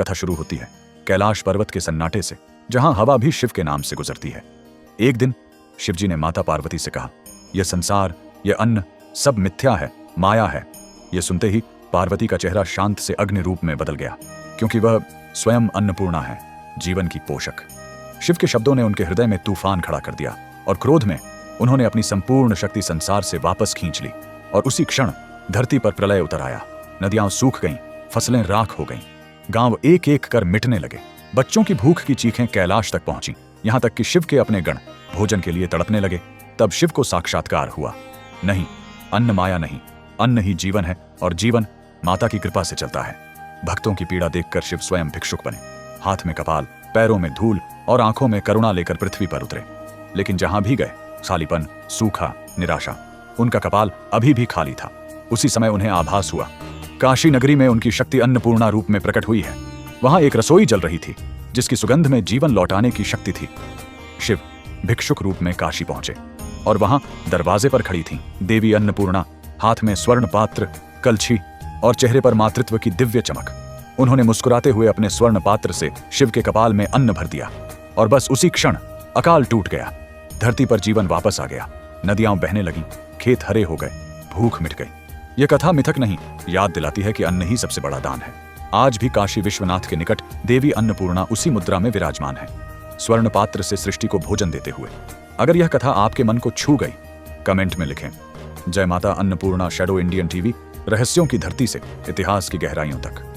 कथा शुरू होती है कैलाश पर्वत के सन्नाटे से, जहां हवा भी शिव के नाम से गुजरती है। एक दिन शिवजी ने माता पार्वती से कहा, यह संसार, यह अन्न सब मिथ्या है, माया है। यह सुनते ही पार्वती का चेहरा शांत से अग्नि रूप में बदल गया, क्योंकि वह स्वयं अन्नपूर्णा है, जीवन की पोषक। शिव के शब्दों ने उनके हृदय में तूफान खड़ा कर दिया और क्रोध में उन्होंने अपनी संपूर्ण शक्ति संसार से वापस खींच ली। और उसी क्षण धरती पर प्रलय उतर आया। नदियां सूख गईं, फसलें राख हो गईं, गांव एक एक कर मिटने लगे। बच्चों की भूख की चीखें कैलाश तक पहुंची, यहां तक कि शिव के अपने गण भोजन के लिए तड़पने लगे। तब शिव को साक्षात्कार हुआ, नहीं, अन्न माया नहीं, अन्न ही जीवन है और जीवन माता की कृपा से चलता है। भक्तों की पीड़ा देखकर शिव स्वयं भिक्षुक बने, हाथ में कपाल, पैरों में धूल और आंखों में करुणा लेकर पृथ्वी पर उतरे। लेकिन जहां भी गए खालीपन, सूखा, निराशा। उनका कपाल अभी भी खाली था। उसी समय उन्हें आभास हुआ, काशी नगरी में उनकी शक्ति अन्नपूर्णा रूप में प्रकट हुई है। वहां एक रसोई जल रही थी, जिसकी सुगंध में जीवन लौटाने की शक्ति थी। शिव भिक्षुक रूप में काशी पहुंचे और वहां दरवाजे पर खड़ी थी देवी अन्नपूर्णा, हाथ में स्वर्ण पात्र, कलछी और चेहरे पर मातृत्व की दिव्य चमक। उन्होंने मुस्कुराते हुए अपने स्वर्ण पात्र से शिव के कपाल में अन्न भर दिया और बस उसी क्षण अकाल टूट गया। धरती पर जीवन वापस आ गया, नदियां बहने लगीं, खेत हरे हो गए, भूख मिट गई। यह कथा मिथक नहीं, याद दिलाती है कि अन्न ही सबसे बड़ा दान है। आज भी काशी विश्वनाथ के निकट देवी अन्नपूर्णा उसी मुद्रा में विराजमान है, स्वर्ण पात्र से सृष्टि को भोजन देते हुए। अगर यह कथा आपके मन को छू गई, कमेंट में लिखें। जय माता अन्नपूर्णा। शैडो इंडियन टीवी, रहस्यों की धरती से इतिहास की गहराइयों तक।